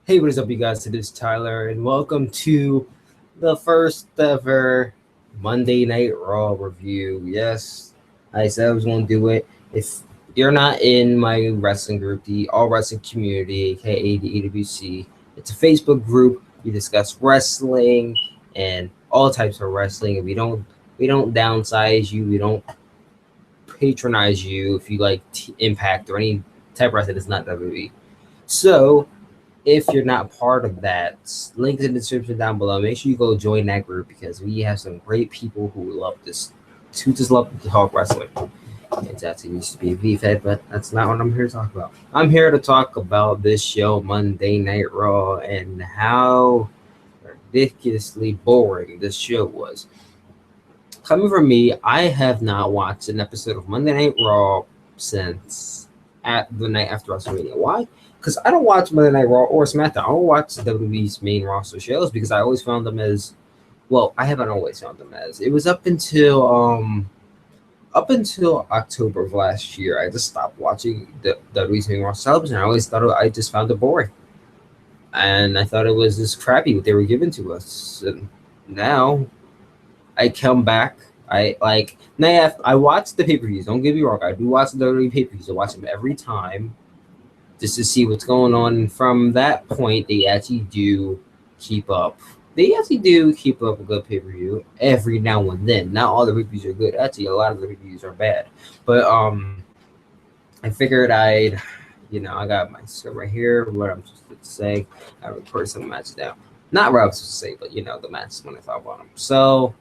Hey, what is up, you guys? It is Tyler, and welcome to the first ever Monday Night Raw review. Yes, I said I was going to do it. If you're not in my wrestling group, the All Wrestling Community, aka the AWC, it's a Facebook group. We discuss wrestling and all types of wrestling, and we don't downsize you. We don't patronize you if you like Impact or any type of wrestling that's not WWE. So if you're not part of that, link in the description down below. Make sure you go join that group because we have some great people who love this, who just love to talk wrestling. It actually used to be a V-Fed, but that's not what I'm here to talk about. I'm here to talk about this show, Monday Night Raw, and how ridiculously boring this show was. Coming from me, I have not watched an episode of Monday Night Raw since at the night after WrestleMania. Why? Because I don't watch Monday Night Raw or SmackDown. I don't watch WWE's main roster shows because I always found them as well. I haven't always found them as it was up until October of last year. I just stopped watching the WWE's main roster television. I just found it boring, and I thought it was just crappy what they were giving to us. And now I come back. I watch the pay per views. Don't get me wrong. I do watch the WWE pay per views. I watch them every time just to see what's going on. And from that point, they actually do keep up. They actually do keep up a good pay per view every now and then. Not all the reviews are good. Actually, a lot of the reviews are bad. But I figured I got my script right here. What I'm supposed to say. I recorded some matches down. Not what I was supposed to say, but the matches when I thought about them. So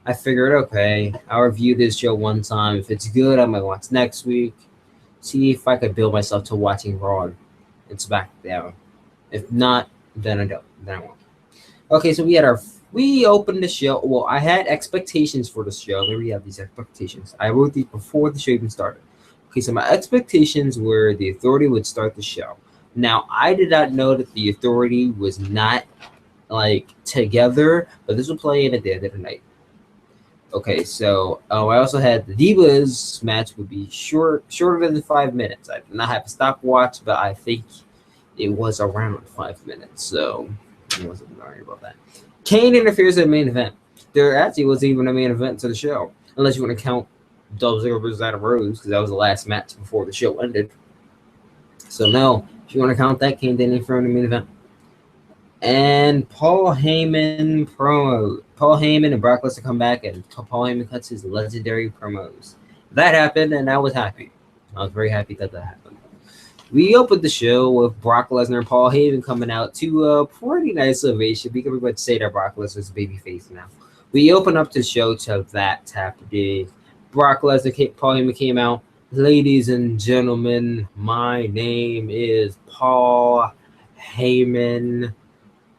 I figured, okay, I'll review this show one time. If it's good, I might watch next week. See if I could build myself to watching Raw and SmackDown. If not, then I don't. Then I won't. Okay, so we opened the show. Well, I had expectations for the show. Maybe we have these expectations. I wrote these before the show even started. Okay, so my expectations were the Authority would start the show. Now, I did not know that the Authority was not like together, but this will play in at the end of the night. Okay, so I also had the Divas match would be shorter than 5 minutes. I did not have a stopwatch, but I think it was around 5 minutes, so I wasn't worried about that. Kane interferes in the main event. There actually wasn't even a main event to the show, unless you want to count Dolph Ziggler versus Adam Rose, because that was the last match before the show ended. So no, if you want to count that, Kane didn't interfere in the main event. And Paul Heyman and Brock Lesnar come back, and Paul Heyman cuts his legendary promos. That happened, and I was happy. I was very happy that happened. We opened the show with Brock Lesnar and Paul Heyman coming out to a pretty nice ovation. We can pretty much say that Brock Lesnar's babyface now. We open up the show to that happening. Brock Lesnar, Paul Heyman came out. Ladies and gentlemen, my name is Paul Heyman.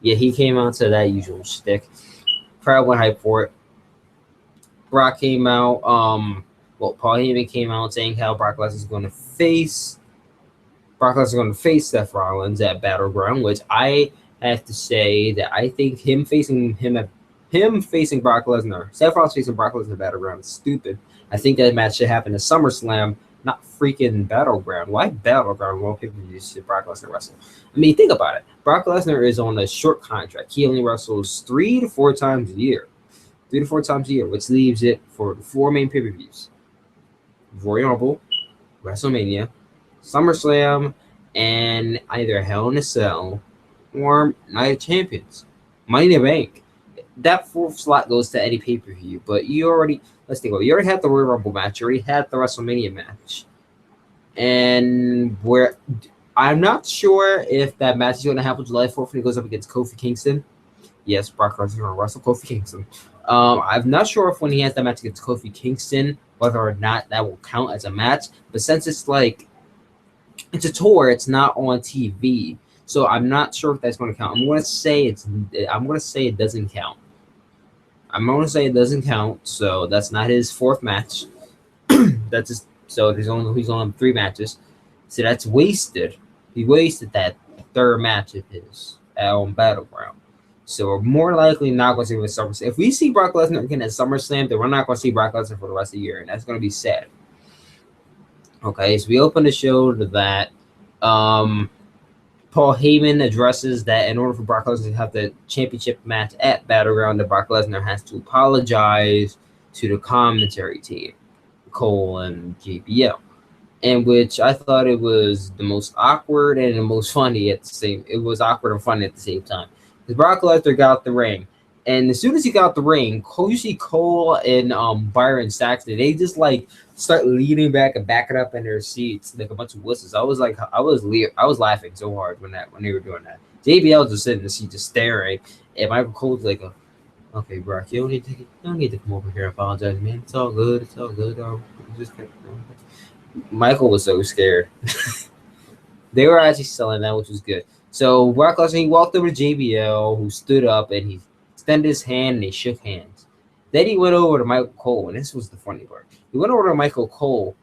Yeah, he came out to that usual shtick. Crowd went hype for it. Brock came out. Paul Heyman came out saying how Brock Lesnar is going to face Seth Rollins at Battleground, which I have to say that I think him facing Brock Lesnar, Seth Rollins facing Brock Lesnar at Battleground is stupid. I think that match should happen at SummerSlam, not freaking Battleground. Why Battleground? Well, people used to Brock Lesnar wrestle. I mean, think about it. Brock Lesnar is on a short contract. He only wrestles 3 to 4 times a year. 3 to 4 times a year, which leaves it for the 4 main pay-per-views. Royal Rumble, WrestleMania, SummerSlam, and either Hell in a Cell or Night of Champions. Money in the Bank. That 4th slot goes to any pay-per-view, but you already had the Royal Rumble match, you already had the WrestleMania match. And I'm not sure if that match is going to happen July 4th when he goes up against Kofi Kingston. Yes, Brock Lesnar is going to wrestle Kofi Kingston. I'm not sure if when he has that match against Kofi Kingston, whether or not that will count as a match. But since it's a tour, it's not on TV, so I'm not sure if that's going to count. I'm going to say it doesn't count. I'm going to say it doesn't count. So that's not his 4th match. That's just so he's on 3 matches. So that's wasted. He wasted that 3rd match of his on Battleground. So we're more likely not going to see him at SummerSlam. If we see Brock Lesnar again at SummerSlam, then we're not going to see Brock Lesnar for the rest of the year, and that's going to be sad. Okay, so we open the show to that. Paul Paul Heyman addresses that in order for Brock Lesnar to have the championship match at Battleground, that Brock Lesnar has to apologize to the commentary team, Cole and JBL, in which I thought it was the most awkward and the most funny at the same. It was awkward and funny at the same time. Because Brock Lesnar got out the ring, and as soon as he got out the ring, you see Cole and Byron Saxton. They just like start leaning back and backing up in their seats like a bunch of wusses. I was laughing so hard when they were doing that. JBL just sitting in the seat just staring, and Michael Cole's like, "Okay, Brock, you don't need to come over here and apologize, man. It's all good. It's all good. Just." Michael was so scared. They were actually selling that, which was good. So Brock Lesnar, he walked over to JBL, who stood up, and he extended his hand, and they shook hands. Then he went over to Michael Cole, and this was the funny part. He went over to Michael Cole.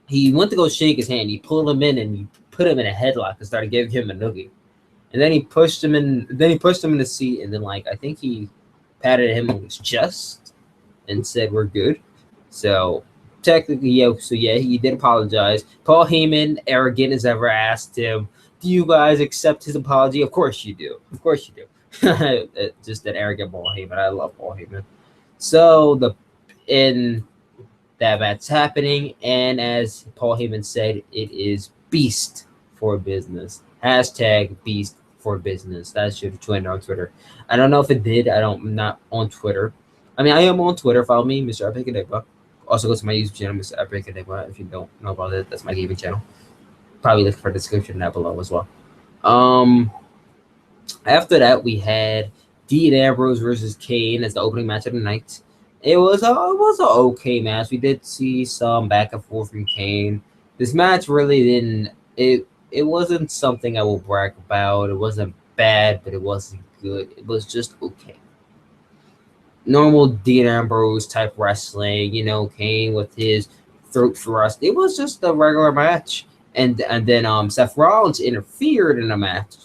He went to go shake his hand. He pulled him in, and he put him in a headlock and started giving him a noogie. And then he pushed him in. Then he pushed him in the seat, and then I think he patted him on his chest and said, "We're good." So technically, yeah. So yeah, he did apologize. Paul Heyman, arrogant as ever, asked him, "Do you guys accept his apology?" Of course you do. Of course you do. Just an arrogant Paul Heyman. I love Paul Heyman. So in that match happening, and as Paul Heyman said, it is beast for business. Hashtag beast for business. That should have joined on Twitter. I don't know if it did. I'm not on Twitter. I mean, I am on Twitter. Follow me, Mr. Epic Enigma. Also go to my YouTube channel, Mr. Epic Enigma. If you don't know about it, that's my gaming channel. Probably look for the description down below as well. After that, we had Dean Ambrose versus Kane as the opening match of the night. It was an okay match. We did see some back and forth from Kane. This match really didn't. It wasn't something I will brag about. It wasn't bad, but it wasn't good. It was just okay. Normal Dean Ambrose type wrestling, Kane with his throat thrust. It was just a regular match. And then Seth Rollins interfered in the match.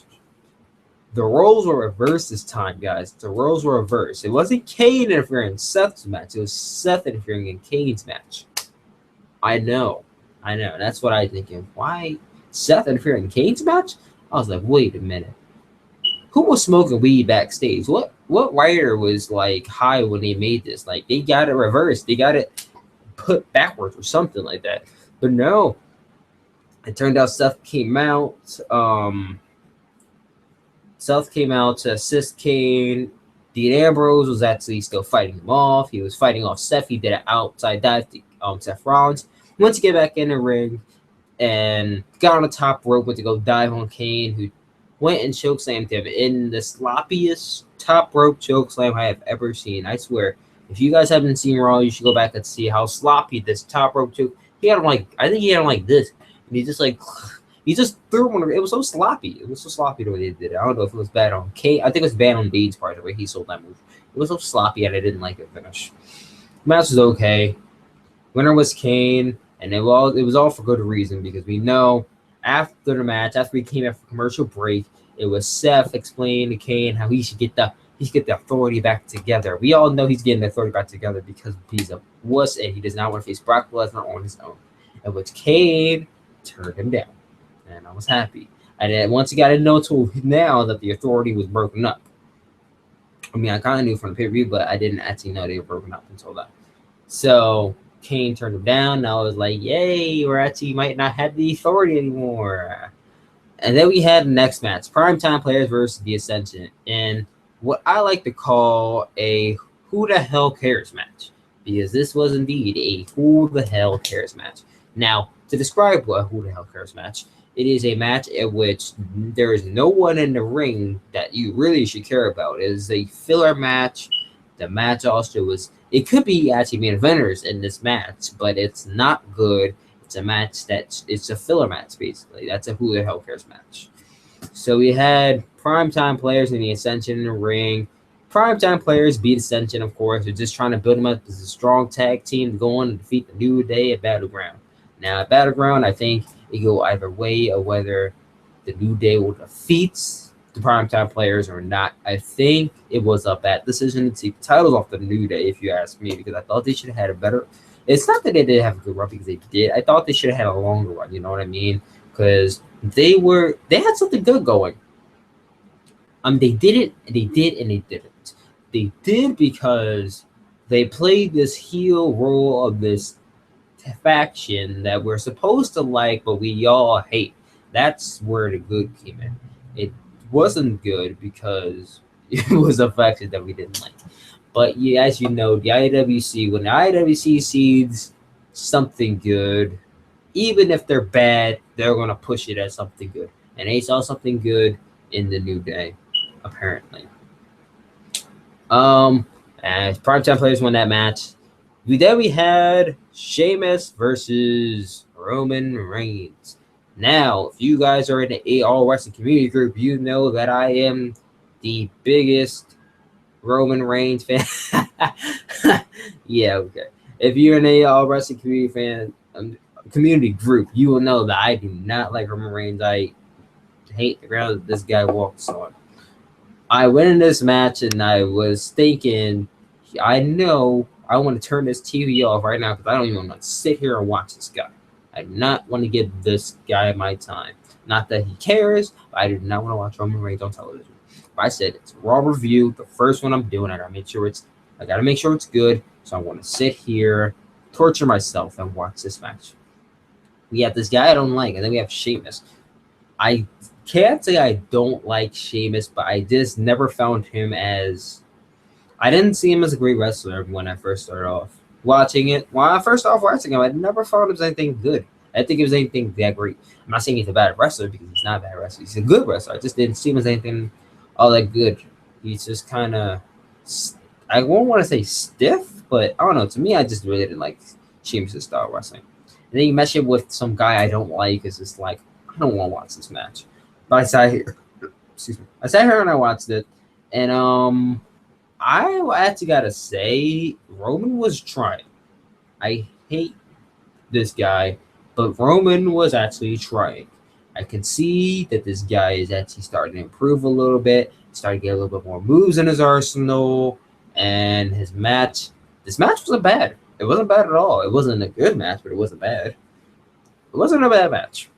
The roles were reversed this time, guys. The roles were reversed. It wasn't Kane interfering in Seth's match. It was Seth interfering in Kane's match. I know. That's what I think of. Why Seth interfering in Kane's match? I was like, wait a minute. Who was smoking weed backstage? What writer was high when they made this? They got it reversed. They got it put backwards or something like that. But no. It turned out Seth came out. Seth came out to assist Kane. Dean Ambrose was actually still fighting him off. He was fighting off Seth. He did an outside dive to Seth Rollins. Went to get back in the ring and got on the top rope, went to go dive on Kane, who went and chokeslammed him in the sloppiest top rope chokeslam I have ever seen. I swear, if you guys haven't seen Raw, you should go back and see how sloppy this top rope choke. He had him I think he had him this. And he just threw him on. It was so sloppy. It was so sloppy the way they did it. I don't know if it was bad on Kane. I think it was bad on Dean's part the way he sold that move. It was so sloppy and I didn't like the finish. The match was okay. Winner was Kane, and it was all for good reason because we know after the match, after we came after commercial break, it was Seth explaining to Kane how he should get the authority back together. We all know he's getting the authority back together because he's a wuss and he does not want to face Brock Lesnar on his own. And which Kane turned him down. And I was happy. And then once he got to know to now that the authority was broken up. I mean, I kind of knew from the pay-per-view, but I didn't actually know they were broken up until that. So Kane turned him down. And I was like, yay, we're actually might not have the authority anymore. And then we had the next match, Primetime Players versus The Ascension. And what I like to call a who the hell cares match. Because this was indeed a who the hell cares match. Now, to describe what who the hell cares match, it is a match in which there is no one in the ring that you really should care about. It is a filler match. The match also it could be actually main eventers in this match, but it's not good. It's a match it's a filler match, basically. That's a who the hell cares match. So we had Primetime Players in the Ascension in the ring. Primetime Players beat Ascension, of course. They're just trying to build them up as a strong tag team to go on and defeat the New Day at Battleground. Now, at Battleground, I think it go either way of whether the New Day will defeat the Primetime Players or not. I think it was a bad decision to take the titles off the New Day, if you ask me, because I thought they should have had a better. It's not that they didn't have a good run because they did. I thought they should have had a longer run. You know what I mean? because they had something good going. They didn't. They did, and they didn't. They did because they played this heel role of this faction that we're supposed to like, but we all hate. That's where the good came in. It wasn't good because it was a faction that we didn't like. But yeah, as you know, the IWC, when the IWC sees something good, even if they're bad, they're gonna push it as something good. And they saw something good in the New Day, apparently. As primetime players won that match. We had Sheamus versus Roman Reigns. Now, if you guys are in the All Wrestling community group, you know that I am the biggest Roman Reigns fan. Yeah, okay. If you're in a All Wrestling community community group, you will know that I do not like Roman Reigns. I hate the ground that this guy walks on. I went in this match and I was thinking, I know I want to turn this TV off right now because I don't even want to sit here and watch this guy. I do not want to give this guy my time. Not that he cares, but I do not want to watch Roman Reigns on television. But I said it's a raw review, the first one I'm doing. I gotta make sure it's good. So I want to sit here, torture myself, and watch this match. We have this guy I don't like, and then we have Sheamus. I can't say I don't like Sheamus, but I just never found him as. I didn't see him as a great wrestler when I first started off watching it. When I first started watching him, I never found him as anything good. I didn't think he was anything that great. I'm not saying he's a bad wrestler because he's not a bad wrestler. He's a good wrestler. I just didn't see him as anything all that good. He's just kind of, I won't want to say stiff, but I don't know. To me, I just really didn't like Sheamus' style of wrestling. And then you match it with some guy I don't like. It's just like, I don't want to watch this match. But I sat here, I sat here and I watched it, and I actually gotta say, Roman was trying. I hate this guy, but Roman was actually trying. I can see that this guy is actually starting to improve a little bit, starting to get a little bit more moves in his arsenal, and this match wasn't bad. It wasn't bad at all. It wasn't a good match, but it wasn't bad. It wasn't a bad match.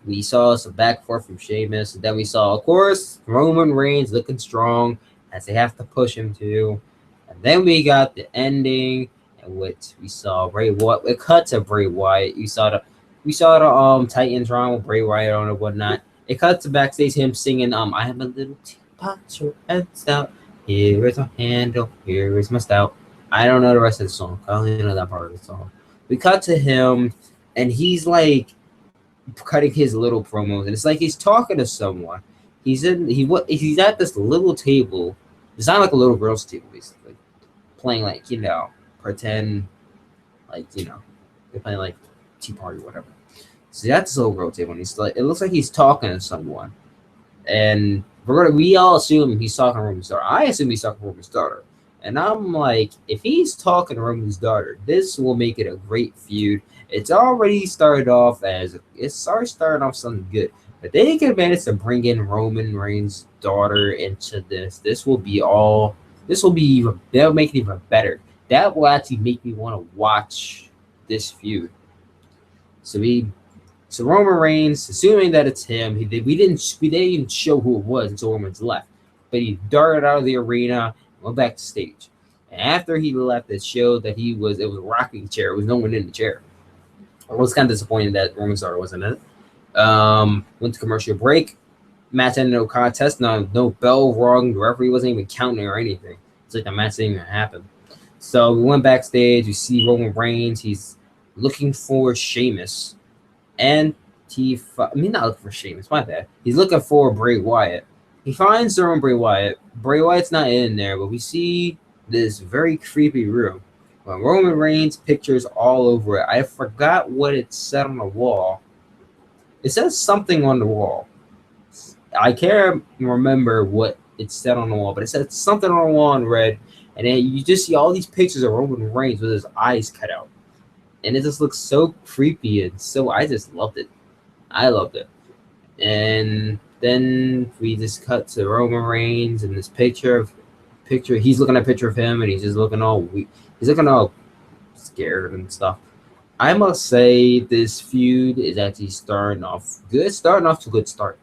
We saw some back and forth from Sheamus, and then we saw, of course, Roman Reigns looking strong, as they have to push him to. And then we got the ending in which we saw Bray Wyatt. It cut to Bray Wyatt. We saw the Titans run with Bray Wyatt on and whatnot. It cut to backstage him singing I have a little teapot, your head's out. Here is my handle, here is my stout. I don't know the rest of the song. I only know that part of the song. We cut to him and he's like cutting his little promos, and it's like he's talking to someone. He's at this little table. It's not like a little girl's table, basically, playing like pretend, like they're playing like Tea Party or whatever. So that's this little girl table, and he's like, it looks like he's talking to someone, and we all assume he's talking to Roman's daughter. I assume he's talking to Roman's daughter, and I'm like, if he's talking to Roman's daughter, this will make it a great feud. It's already started off something good. But they can manage to bring in Roman Reigns' daughter into this. They'll make it even better. That will actually make me want to watch this feud. So Roman Reigns, assuming that it's him, we didn't even show who it was until Roman's left. But he darted out of the arena and went back to stage. And after he left, it showed that it was a rocking chair. It was no one in the chair. I was kind of disappointed that Roman's daughter wasn't in it. Went to commercial break. Match ended no contest. No bell rung. The referee wasn't even counting or anything. It's like the match didn't even happen. So we went backstage. We see Roman Reigns. He's looking for Sheamus, and not looking for Sheamus. My bad. He's looking for Bray Wyatt. He finds their own Bray Wyatt. Bray Wyatt's not in there, but we see this very creepy room. Roman Reigns pictures all over it. I forgot what it said on the wall. It says something on the wall. I can't remember what it said on the wall, but it said something on the wall in red. And then you just see all these pictures of Roman Reigns with his eyes cut out. And it just looks so creepy, and I just loved it. I loved it. And then we just cut to Roman Reigns and this picture. He's looking at a picture of him, and he's just looking all weak. He's looking all scared and stuff. I must say this feud is actually starting off to a good start.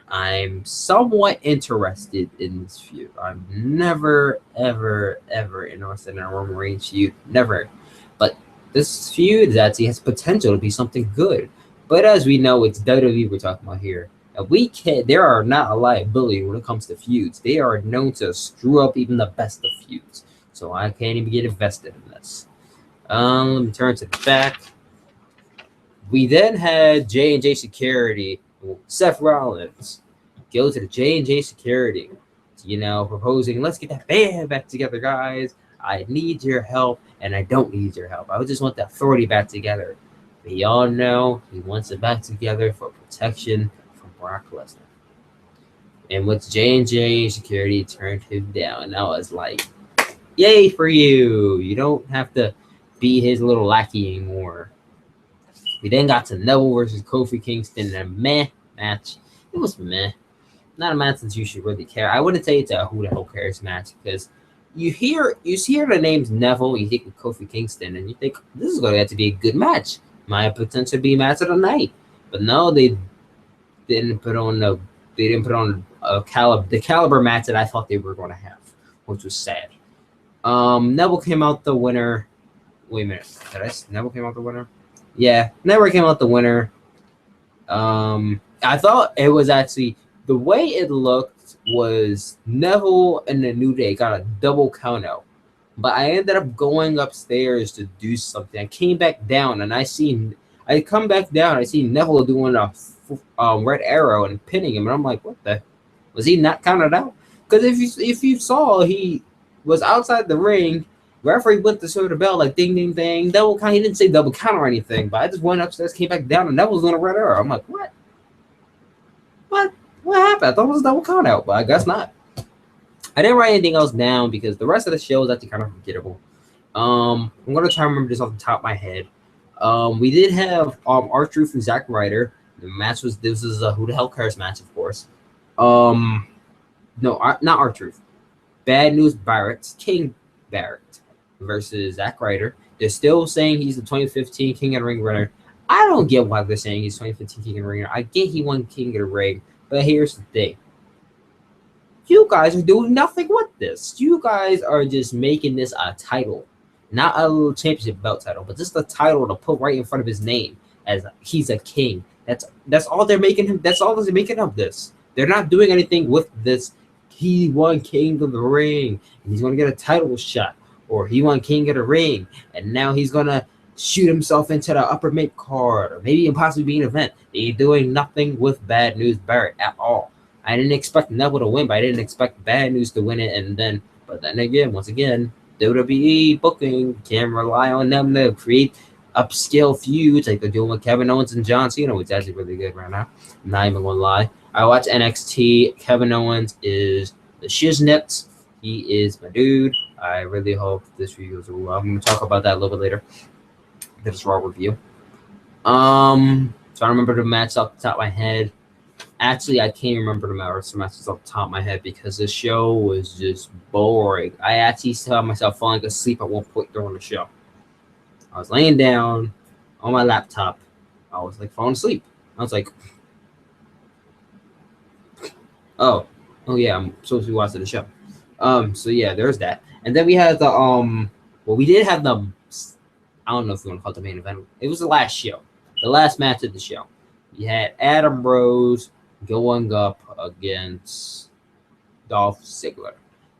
I'm somewhat interested in this feud. I'm never, ever, ever interested in a Roman Reigns feud. Never. But this feud actually has potential to be something good. But as we know, it's WWE we're talking about here. And we can't, there are not a liability when it comes to feuds. They are known to screw up even the best of feuds. So I can't even get invested in this. Let me turn to the back. We then had J&J Security, Seth Rollins, go to the J&J Security, proposing, let's get that band back together, guys. I need your help, and I don't need your help. I just want the authority back together. We all know he wants it back together for protection from Brock Lesnar. And with J&J Security turned him down. I was like, yay for you. You don't have to be his little lackey anymore. We then got to Neville versus Kofi Kingston in a meh match. It was meh. Not a match that you should really care. I wouldn't say it's a who the hell cares match because you hear the names Neville, you think of Kofi Kingston, and you think this is going to have to be a good match. Might potentially be match of the night. But no, they didn't put on the caliber match that I thought they were going to have, which was sad. Neville came out the winner. Wait a minute. Neville came out the winner? Yeah, Neville came out the winner. I thought it was actually the way it looked was Neville and the New Day got a double count out. But I ended up going upstairs to do something. I came back down and I see Neville doing a red arrow and pinning him, and I'm like, what the? Was he not counted out? Because if you saw, he was outside the ring. Referee went to show the bell like ding ding ding. Double count. He didn't say double count or anything, but I just went upstairs, came back down, and Neville was on a red arrow. I'm like, what? What happened? I thought it was a double count out, but I guess not. I didn't write anything else down because the rest of the show is actually kind of forgettable. I'm gonna try to remember this off the top of my head. We did have R-Truth and Zack Ryder. The match was a Who the Hell Cares match, of course. No, not R-Truth. Bad News Barrett, King Barrett versus Zack Ryder. They're still saying he's the 2015 King of the Ring winner. I don't get why they're saying he's 2015 King of the Ring. I get he won King of the Ring, but here's the thing. You guys are doing nothing with this. You guys are just making this a title. Not a little championship belt title, but just a title to put right in front of his name as he's a king. That's all they're making him. That's all they're making of this. They're not doing anything with this. He won King of the Ring, and he's going to get a title shot. Or he won King of the Ring, and now he's going to shoot himself into the upper mid card, or maybe possibly be an event. They're doing nothing with Bad News Barrett at all. I didn't expect Neville to win, but I didn't expect Bad News to win it. But then again, once again, WWE booking can't rely on them to create upscale feuds like they're doing with Kevin Owens and John Cena, which is actually really good right now. I'm not even gonna lie. I watch NXT. Kevin Owens is the shiznit. He is my dude. I really hope this review goes well. I'm gonna talk about that a little bit later. This Raw review. So I remember the match off the top of my head. Actually, I can't remember the matches off the top of my head because the show was just boring. I actually saw myself falling asleep at one point during the show. I was laying down on my laptop. I was like falling asleep. I was like, oh yeah, I'm supposed to be watching the show. So yeah, there's that. And then we had the we did have the, I don't know if you want to call it the main event. It was the last show, the last match of the show. You had Adam Rose going up against Dolph Ziggler.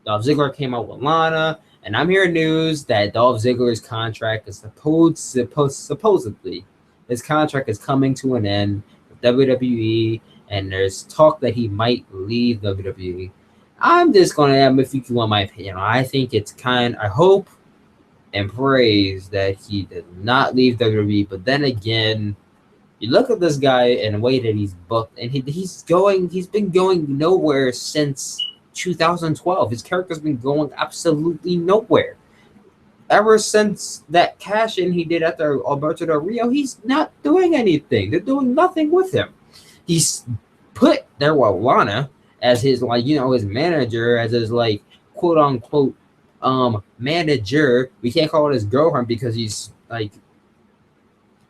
Dolph Ziggler came out with Lana, and I'm hearing news that Dolph Ziggler's contract is supposedly his contract is coming to an end with WWE, and there's talk that he might leave WWE. I'm just gonna, if you want my opinion, I think I hope and praise that he did not leave WWE, but then again, you look at this guy and the way that he's booked, and he's been going nowhere since 2012. His character's been going absolutely nowhere. Ever since that cash-in he did after Alberto Del Rio, he's not doing anything. They're doing nothing with him. He's put there Lana as his his manager, as his quote unquote manager. We can't call it his girlfriend because he's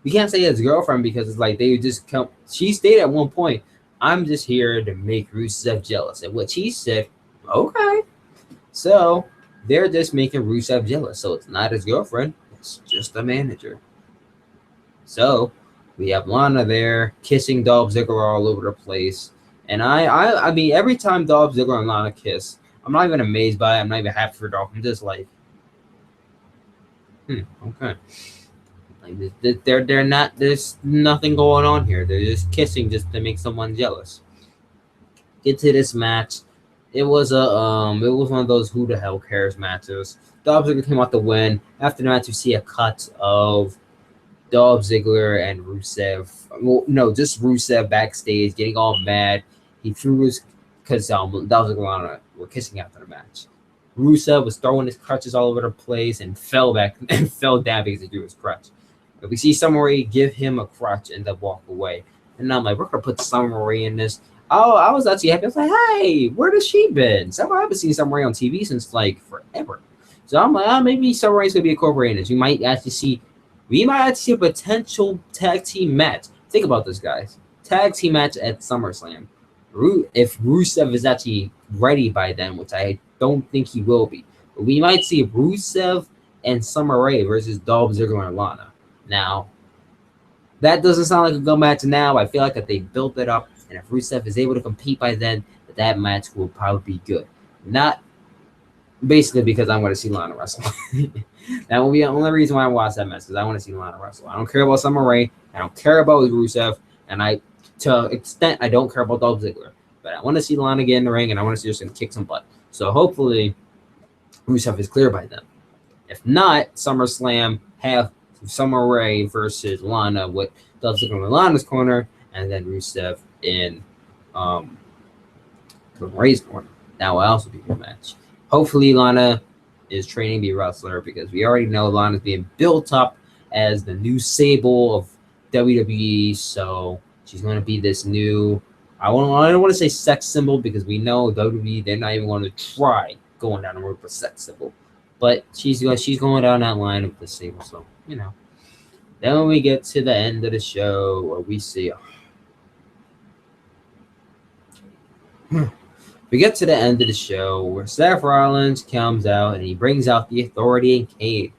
we can't say his girlfriend because it's like they just come. She stated at one point, "I'm just here to make Rusev jealous," and what he said, "Okay." So they're just making Rusev jealous. So it's not his girlfriend; it's just a manager. So we have Lana there kissing Dolph Ziggler all over the place, and I mean, every time Dolph Ziggler and Lana kiss, I'm not even amazed by it. I'm not even happy for Dolph. I'm just like, okay. Like they're not. There's nothing going on here. They're just kissing just to make someone jealous. Get to this match. It was one of those who the hell cares matches. Dolph Ziggler came out to win. After the match, you see a cut of Dolph Ziggler and Rusev. Well, no, just Rusev backstage getting all mad. He threw his because Dolph Ziggler and Lana were kissing after the match. Rusev was throwing his crutches all over the place and fell back and fell down because he threw his crutch. But we see Summer Rae give him a crutch and then walk away. And I'm like, we're gonna put Summer Rae in this. Oh, I was actually happy. I was like, hey, where has she been? I haven't seen Summer Rae on TV since like forever. So I'm like, maybe Summer Rae's gonna be incorporated in this. We might actually see a potential tag team match. Think about this, guys. Tag team match at SummerSlam. If Rusev is actually ready by then, which I don't think he will be, but we might see Rusev and Summer Rae versus Dolph Ziggler and Lana. Now, that doesn't sound like a good match now. I feel like that they built it up, and if Rusev is able to compete by then, that match will probably be good. Not basically because I'm going to see Lana wrestle. That will be the only reason why I watch that match, because I want to see Lana wrestle. I don't care about Summer Rae. I don't care about Rusev. And to an extent, I don't care about Dolph Ziggler. But I want to see Lana get in the ring, and I want to see her kick some butt. So hopefully, Rusev is clear by then. If not, SummerSlam, have Summer Rae versus Lana with Dolph Ziggler in Lana's corner, and then Rusev in Ray's corner. That will also be a good match. Hopefully, Lana is training to be a wrestler, because we already know Lana's being built up as the new Sable of WWE. So she's going to be this new, I don't want to say sex symbol, because we know WWE, they're not even going to try going down the road for sex symbol. But she's going down that line of the Sable. So, you know. Then when we get to the end of the show, where we see we get to the end of the show where Seth Rollins comes out and he brings out the Authority and Kane,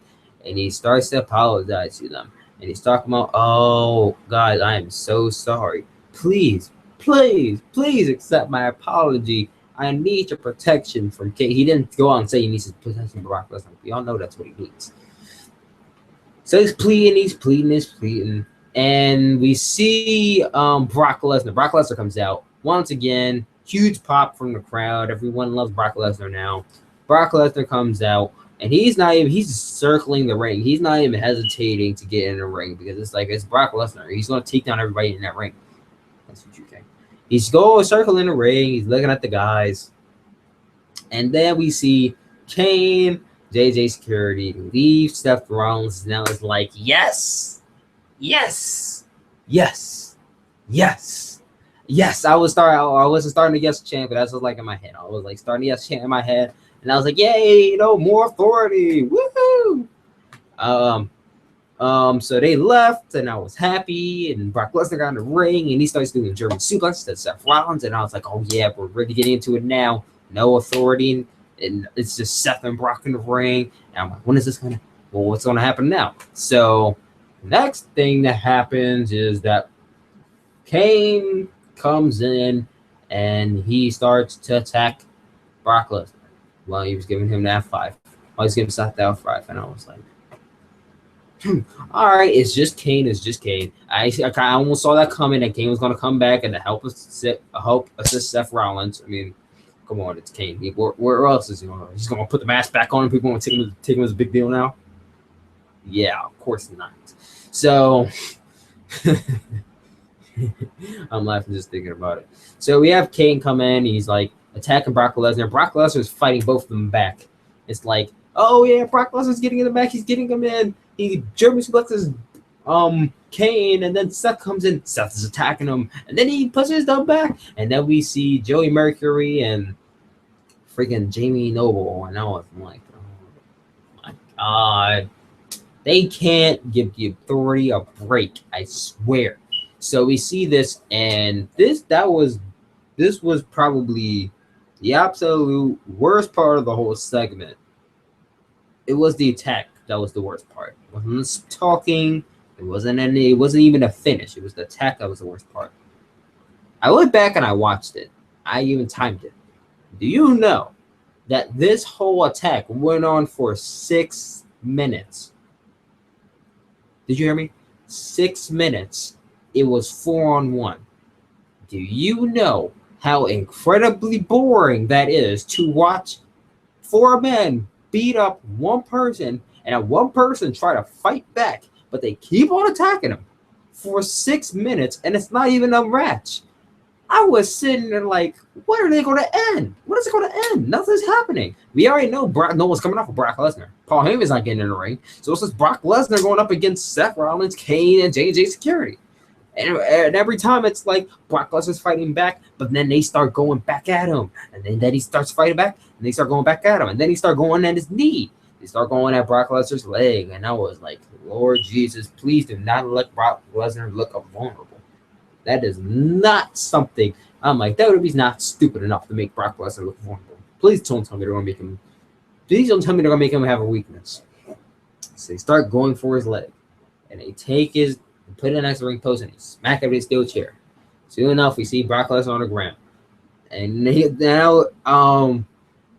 and he starts to apologize to them. And he's talking about, oh, guys, I am so sorry. Please, please, please accept my apology. I need your protection from Kane. He didn't go out and say he needs his protection from Brock Lesnar. We all know that's what he needs. So he's pleading. And we see Brock Lesnar. Brock Lesnar comes out once again. Huge pop from the crowd. Everyone loves Brock Lesnar now. Brock Lesnar comes out, and he's circling the ring. He's not even hesitating to get in the ring, because it's like, it's Brock Lesnar. He's going to take down everybody in that ring. That's what you think. He's going circling the ring. He's looking at the guys. And then we see Kane, JJ Security, leave Seth Rollins. Now it's like, yes, yes, yes, yes. Yes, I wasn't starting to yes chant, but that's what like in my head. I was like starting to yes chant in my head, and I was like, yay, more authority, woohoo! So they left, and I was happy, and Brock Lesnar got in the ring, and he starts doing German suplex to Seth Rollins, and I was like, oh yeah, we're ready to get into it now. No authority, and it's just Seth and Brock in the ring. And I'm like, what's gonna happen now? So next thing that happens is that Kane comes in and he starts to attack Brock Lesnar while he was giving him that F5. While he's giving Seth that F5, and I was like, all right, it's just Kane. I almost saw that coming, that Kane was going to come back and to help assist Seth Rollins. I mean, come on, it's Kane. Where else is he going? He's going to put the mask back on and people want to take him as a big deal now? Yeah, of course not. So I'm laughing just thinking about it. So we have Kane come in. He's like attacking Brock Lesnar. Brock Lesnar is fighting both of them back. It's like, oh yeah, Brock Lesnar's getting in the back. He's getting him in. He German suplexes Kane, and then Seth comes in. Seth is attacking him, and then he pushes them back. And then we see Joey Mercury and freaking Jamie Noble. And I was like, oh my god. They can't give the Authority a break. I swear. So we see this, and this was probably the absolute worst part of the whole segment. It was the attack that was the worst part. It wasn't talking. It wasn't any. It wasn't even a finish. It was the attack that was the worst part. I went back and I watched it. I even timed it. Do you know that this whole attack went on for 6 minutes? Did you hear me? 6 minutes. It was 4-on-1. Do you know how incredibly boring that is to watch four men beat up one person and have one person try to fight back, but they keep on attacking him for 6 minutes and it's not even a match? I was sitting there like, what are they going to end? What is it going to end? Nothing's happening. We already know no one's coming off of Brock Lesnar. Paul Heyman's not getting in the ring. So it's just Brock Lesnar going up against Seth Rollins, Kane, and J&J Security. And every time it's like Brock Lesnar's fighting back, but then they start going back at him. And then he starts fighting back, and they start going back at him. And then he start going at his knee. They start going at Brock Lesnar's leg. And I was like, Lord Jesus, please do not let Brock Lesnar look vulnerable. That is not something. I'm like, WWE's not stupid enough to make Brock Lesnar look vulnerable. Please don't tell me they're going to make him. Please don't tell me they're going to make him have a weakness. So they start going for his leg. And they take his, put it next to the ring post, and they smack it with a steel chair. Soon enough, we see Brock Lesnar on the ground. And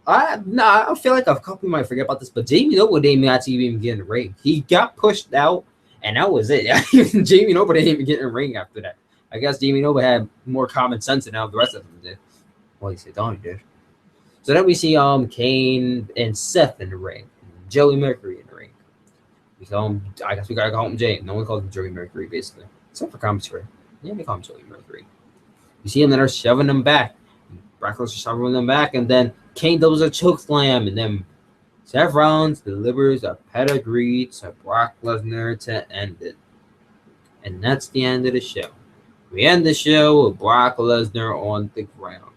I feel like a couple people might forget about this, but Jamie Noble didn't actually even get in the ring. He got pushed out, and that was it. Jamie Noble didn't even get in the ring after that. I guess Jamie Noble had more common sense than how the rest of them did. Well, he said Donnie did. So then we see Kane and Seth in the ring, Joey Mercury in the ring. We call him. I guess we gotta call him Jay. No one calls him Joey Mercury, basically, except for commentary. Yeah, they call him Joey Mercury. You see him that are shoving them back. Brock Lesnar shoving them back, and then Kane does a choke slam, and then Seth Rollins delivers a pedigree to Brock Lesnar to end it. And that's the end of the show. We end the show with Brock Lesnar on the ground,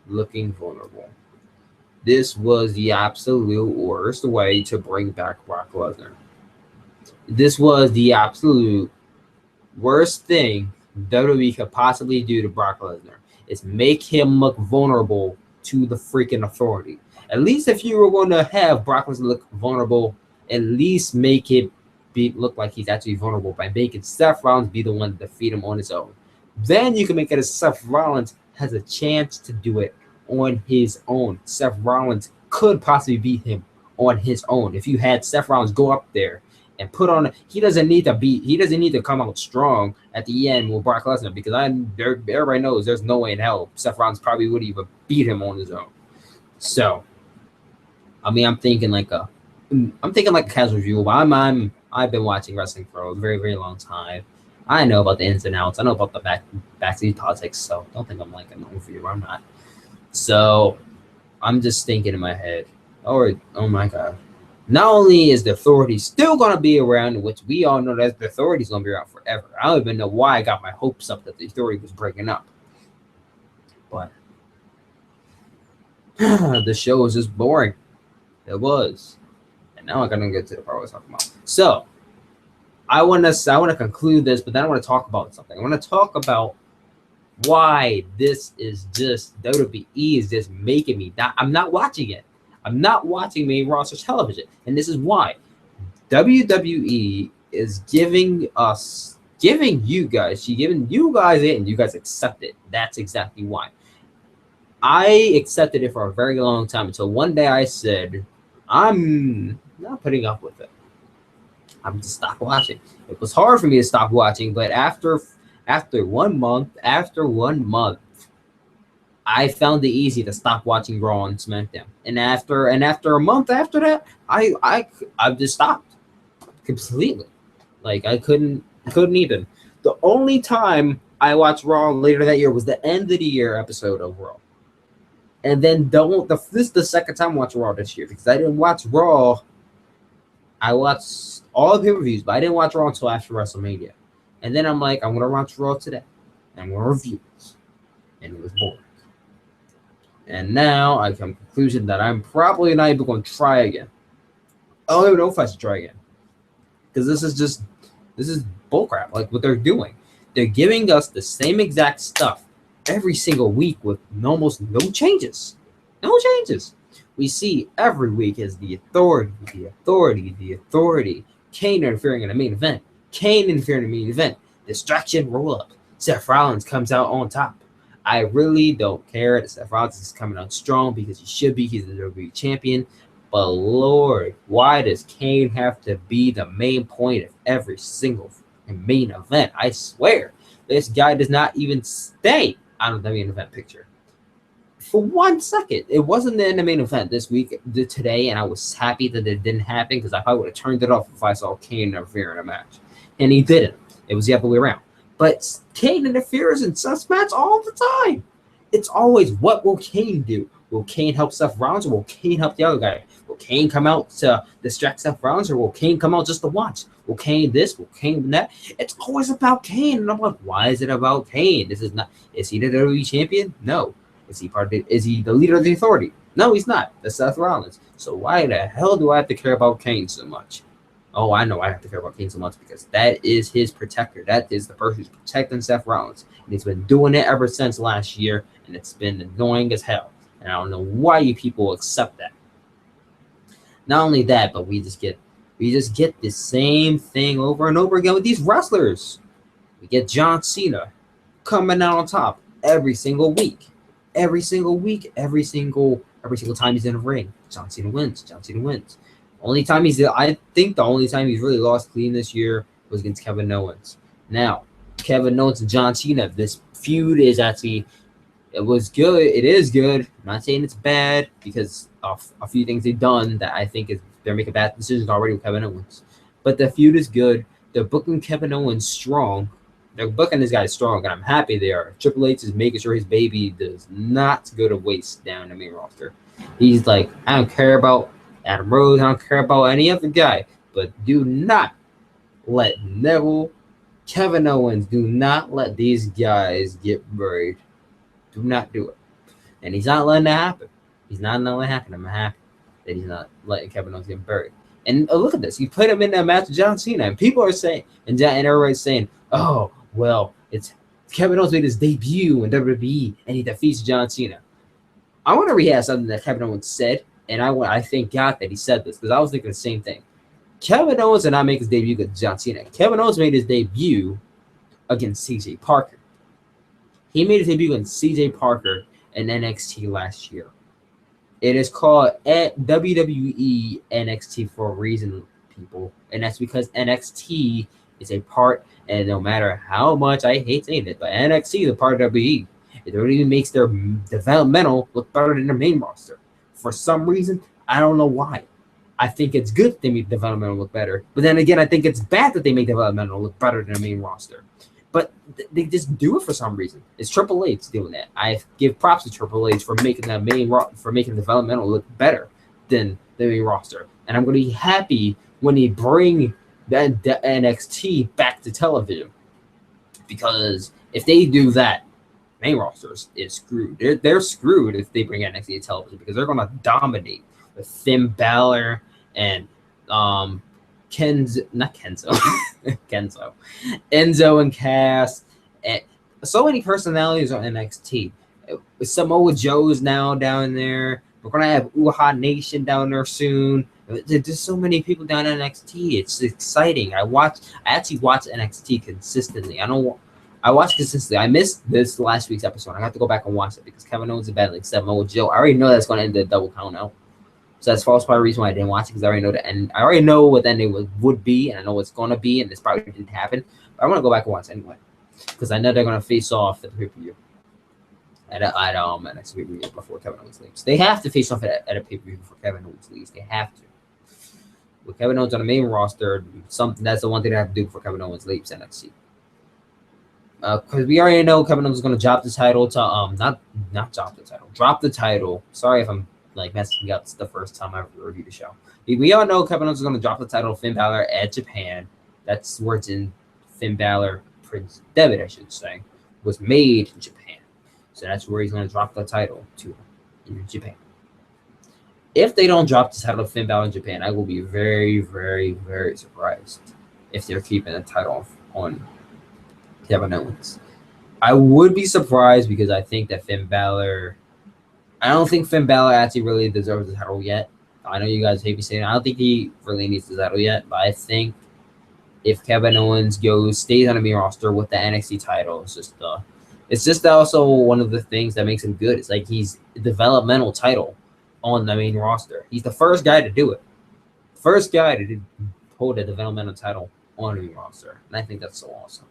looking vulnerable. This was the absolute worst way to bring back Brock Lesnar. This was the absolute worst thing WWE could possibly do to Brock Lesnar, is make him look vulnerable to the freaking Authority. At least if you were going to have Brock Lesnar look vulnerable, at least make it look like he's actually vulnerable by making Seth Rollins be the one to defeat him on his own. Then you can make it as Seth Rollins has a chance to do it on his own. Seth Rollins could possibly beat him on his own. If you had Seth Rollins go up there and put on, he doesn't need to come out strong at the end with Brock Lesnar, because everybody knows there's no way in hell Seth Rollins probably would even beat him on his own. So, I mean, I'm thinking like a casual view, but I've been watching wrestling for a very, very long time. I know about the ins and outs. I know about the backstage politics, so don't think I'm like an overviewer. I'm not. So I'm just thinking in my head, oh my God. Not only is the Authority still going to be around, which we all know that the Authority is going to be around forever. I don't even know why I got my hopes up that the Authority was breaking up. But the show was just boring. It was. And now I'm going to get to the part I was talking about. So I want to conclude this, but then I want to talk about something. I want to talk about why this is just WWE is just making me not. I'm not watching it. I'm not watching main roster television, and this is why WWE is giving you guys it, and you guys accept it. That's exactly why. I accepted it for a very long time until one day I said, I'm not putting up with it. I'm just stopped watching. It was hard for me to stop watching, but after 1 month, I found it easy to stop watching Raw and SmackDown. And after a month after that, I just stopped completely. Like I couldn't even. The only time I watched Raw later that year was the end of the year episode of Raw. And then this is the second time I watched Raw this year, because I didn't watch Raw. I watched all the pay-per-views, but I didn't watch Raw until after WrestleMania. And then I'm like, I'm going to watch Raw today. And I'm going to review it. And it was boring. And now I come to the conclusion that I'm probably not even going to try again. I don't even know if I should try again. because this is bullcrap. Like what they're doing, they're giving us the same exact stuff every single week with almost no changes. No changes. We see every week as the authority. Kane interfering in the main event. Kane interfering in the main event. Distraction, roll up. Seth Rollins comes out on top. I really don't care that Seth Rollins is coming out strong because he should be. He's the WWE champion. But Lord, why does Kane have to be the main point of every single main event? I swear, this guy does not even stay out of the main event picture. For 1 second, it wasn't in the main event this week, today, and I was happy that it didn't happen because I probably would have turned it off if I saw Kane interfere in a match. And he didn't. It was the other way around. But Kane interferes in Seth's match all the time. It's always, what will Kane do? Will Kane help Seth Rollins, or will Kane help the other guy? Will Kane come out to distract Seth Rollins, or will Kane come out just to watch? Will Kane this? Will Kane that? It's always about Kane. And I'm like, why is it about Kane? Is he the WWE champion? No. Is he the leader of the authority? No, he's not. That's Seth Rollins. So why the hell do I have to care about Kane so much? Oh, I know I have to care about Kane so much because that is his protector. That is the person who's protecting Seth Rollins. And he's been doing it ever since last year, and it's been annoying as hell. And I don't know why you people accept that. Not only that, but we just get the same thing over and over again with these wrestlers. We get John Cena coming out on top every single week. Every single time he's in a ring, John Cena wins. I think the only time he's really lost clean this year was against Kevin Owens. Now, Kevin Owens and John Cena, this feud is actually, it was good. It is good. I'm not saying it's bad because of a few things they've done that I think they're making bad decisions already with Kevin Owens. But the feud is good. They're booking Kevin Owens strong. They're booking this guy strong, and I'm happy they are. Triple H is making sure his baby does not go to waste down the main roster. He's like, I don't care about Adam Rose. I don't care about any other guy. But do not let Neville, Kevin Owens, do not let these guys get buried. Do not do it. And he's not letting that happen. He's not letting it happen. I'm happy that he's not letting Kevin Owens get buried. And look at this. He put him in that match with John Cena. And people are saying, and everybody's saying, oh, well, it's Kevin Owens made his debut in WWE and he defeats John Cena. I want to rehash something that Kevin Owens said, and I thank God that he said this because I was thinking the same thing. Kevin Owens did not make his debut against John Cena. Kevin Owens made his debut against CJ Parker. He made his debut against CJ Parker in NXT last year. It is called WWE NXT for a reason, people, and that's because NXT is a part. And no matter how much I hate saying it, but NXT is a part of WWE. It really makes their developmental look better than their main roster. For some reason, I don't know why. I think it's good that they make developmental look better. But then again, I think it's bad that they make developmental look better than the main roster. But they just do it for some reason. It's Triple H doing that. I give props to Triple H for making the developmental look better than the main roster. And I'm going to be happy when they bring the NXT back to television, because if they do that, main roster is screwed. They're screwed if they bring NXT to television because they're going to dominate with Finn Balor and Enzo and Cass, and so many personalities on NXT. Samoa Joe's now down there. We're gonna have Uhaa Nation down there soon. There's so many people down in NXT. It's exciting. I actually watch NXT consistently. I watch consistently. I missed this last week's episode. I have to go back and watch it because Kevin Owens is bad like Samoa Joe. I already know that's going to end the double count out. So that's false part of the reason why I didn't watch it, because I already know the end. I already know what the ending would be, and I know what's going to be, and this probably didn't happen. But I want to go back and watch it anyway, because I know they're going to face off at the pay-per-view. At next pay-per-view before Kevin Owens leaves. They have to face off at a pay-per-view before Kevin Owens leaves. They have to. With Kevin Owens on the main roster, that's the one thing they have to do before Kevin Owens leaves NXT. Because we already know Kevin Owens is going to drop the title to drop the title. Sorry if I'm messing up. It's the first time I've reviewed the show. We all know Kevin Owens is going to drop the title to Finn Balor at Japan. That's where it's in. Finn Balor, Prince Devitt, I should say, was made in Japan. So that's where he's going to drop the title to in Japan. If they don't drop the title of Finn Balor in Japan, I will be very, very, very surprised. if they're keeping the title on Kevin Owens. I would be surprised because I think that Finn Balor. I don't think Finn Balor actually really deserves the title yet. I know you guys hate me saying it. I don't think he really needs the title yet, but I think if Kevin Owens stays on the main roster with the NXT title, it's just also one of the things that makes him good. It's like he's a developmental title on the main roster. He's the first guy to do it. First guy to hold a developmental title on the main roster. And I think that's so awesome.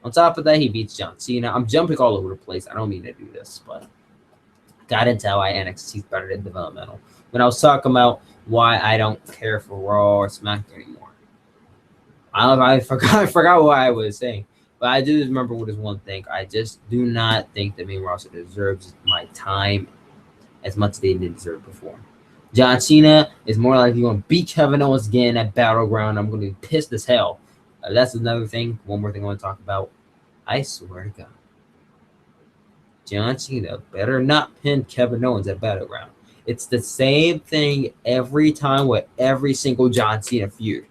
On top of that, he beats John Cena. I'm jumping all over the place. I don't mean to do this, but got into why NXT is better than developmental. When I was talking about why I don't care for Raw or SmackDown anymore. I forgot what I was saying. But I do remember what is one thing. I just do not think the main roster deserves my time as much as they didn't deserve before. John Cena is more likely going to beat Kevin Owens again at Battleground. I'm going to be pissed as hell. That's another thing. One more thing I want to talk about. I swear to God. John Cena better not pin Kevin Owens at Battleground. It's the same thing every time with every single John Cena feud.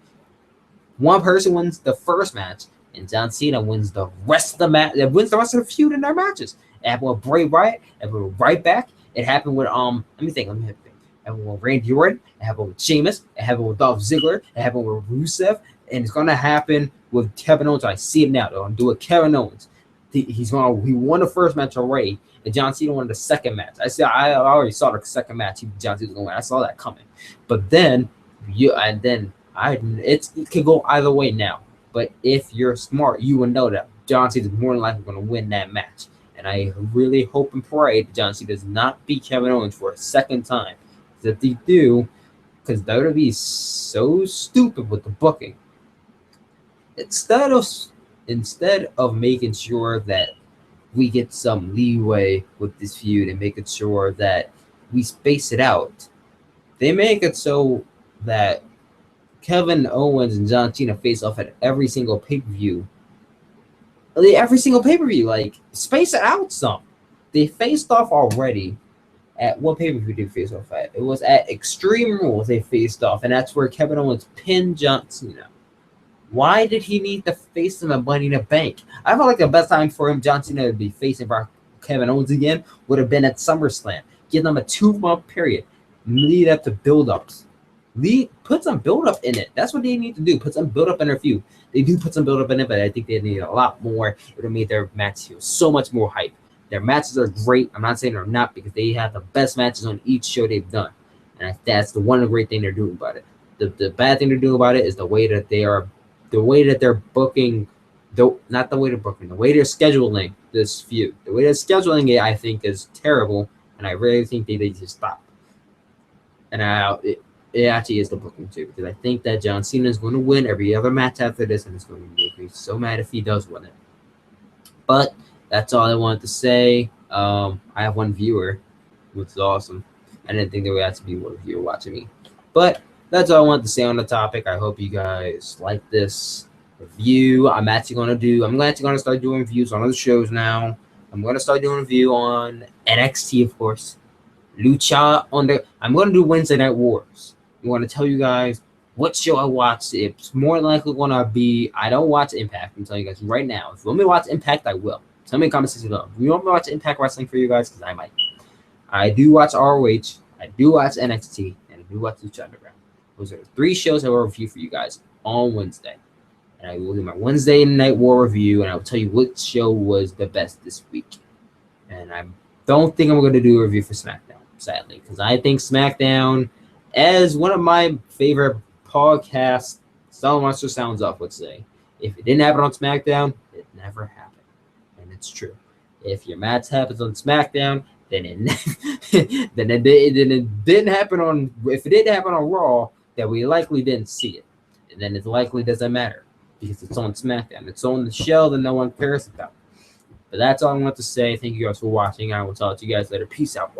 One person wins the first match, and John Cena wins the rest of the match. Wins the rest of the feud in their matches. It happened with Bray Wyatt. It happened with Ryback. It happened with Let me think. It happened with Randy Orton. It happened with Sheamus. It happened with Dolph Ziggler. It happened with Rusev, and it's gonna happen with Kevin Owens. I see it now. They're gonna do it. Kevin Owens. He won the first match already, and John Cena won the second match. I already saw the second match. John Cena was gonna win. I saw that coming, but then it could go either way now. But if you're smart, you will know that John Cena is more than likely going to win that match. And I really hope and pray that John Cena does not beat Kevin Owens for a second time. Because if they do, because WWE is so stupid with the booking. Instead of making sure that we get some leeway with this feud and making sure that we space it out, they make it so that Kevin Owens and John Cena face off at every single pay-per-view. Every single pay-per-view, like, space it out some. They faced off already at what pay-per-view did they face off at? It was at Extreme Rules they faced off, and that's where Kevin Owens pinned John Cena. Why did he need to face him at Money in the Bank? I felt like the best time for him, John Cena, to be facing Kevin Owens again would have been at SummerSlam. Give them a 2-month period. Lead up to build-ups. Put some build-up in it. That's what they need to do. Put some build-up in their feud. They do put some build-up in it, but I think they need a lot more. It would have made their match feel so much more hype. Their matches are great. I'm not saying they're not, because they have the best matches on each show they've done. And that's the one great thing they're doing about it. The bad thing they're doing about it is the way that they're booking, not the way they're booking, the way they're scheduling this feud. The way they're scheduling it, I think, is terrible, and I really think they need to stop. And it actually is the booking too, because I think that John Cena is going to win every other match after this, and it's going to make me so mad if he does win it. But that's all I wanted to say. I have one viewer, which is awesome. I didn't think there would have to be one viewer watching me. But that's all I wanted to say on the topic. I hope you guys like this review. I'm actually going to start doing reviews on other shows now. I'm going to start doing a review on NXT, of course. Lucha I'm going to do Wednesday Night Wars. I'm going to tell you guys what show I watched. It's more likely going to be, I don't watch Impact. I'm telling you guys right now. If you want me to watch Impact, I will. Tell me in the comments below. If you want me to watch Impact Wrestling for you guys, because I might. I do watch ROH. I do watch NXT. And I do watch Lucha Underground. Those are the 3 shows I will review for you guys on Wednesday. And I will do my Wednesday Night War review, and I will tell you which show was the best this week. And I don't think I'm going to do a review for SmackDown, sadly, because I think SmackDown, as one of my favorite podcasts, Solid Monster Sounds Off would say, if it didn't happen on SmackDown, it never happened. And it's true. If your match happens on SmackDown, then it didn't happen on. If it didn't happen on Raw, then we likely didn't see it, and then it likely doesn't matter because it's on SmackDown. It's on the show that no one cares about. But that's all I want to say. Thank you guys for watching. I will talk to you guys later. Peace out.